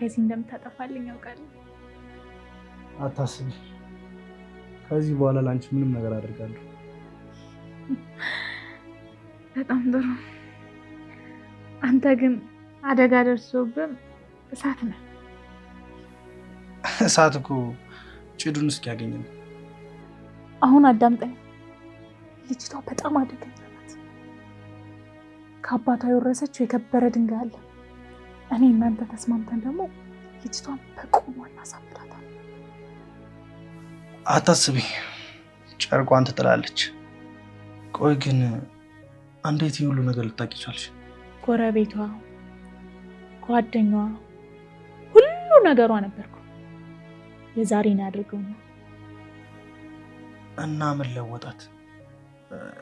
ከዚህ እንደምታጠፋልኝ ያውቃል። አታስቢ፣ ከዚህ በኋላ ላንቺ ምንም ነገር አደርጋለሁ። በጣም ጥሩ። አንተ ግን አደጋ ደርሶብን እሳት ነህ። እሳት እኮ ጭዱን እስኪያገኝ ነው። አሁን አዳምጠኝ። ልጅቷ በጣም አደገኛ ናት። ከአባቷ የወረሰችው የከበረ ድንጋይ አለ። እኔ እናንተ ተስማምተን ደግሞ ልጅቷን በቁሟ እናሳብዳታለን። አታስቢ፣ ጨርቋን ትጥላለች። ቆይ ግን እንዴት ሁሉ ነገር ልታውቂ ቻልሽ? ጎረቤቷ፣ ጓደኛዋ፣ ሁሉ ነገሯ ነበርኩ። የዛሬን አድርገውና እና ምን ለወጣት?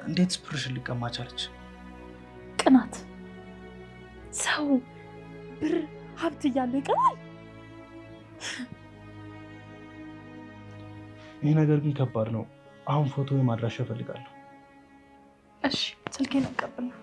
እንዴት ብርሽን ሊቀማ ቻለች? ቅናት። ሰው ብር ሀብት እያለው ይቀናል። ይህ ነገር ግን ከባድ ነው። አሁን ፎቶ ማድረሻ እፈልጋለሁ። እሺ፣ ስልኬን አቀብላለሁ።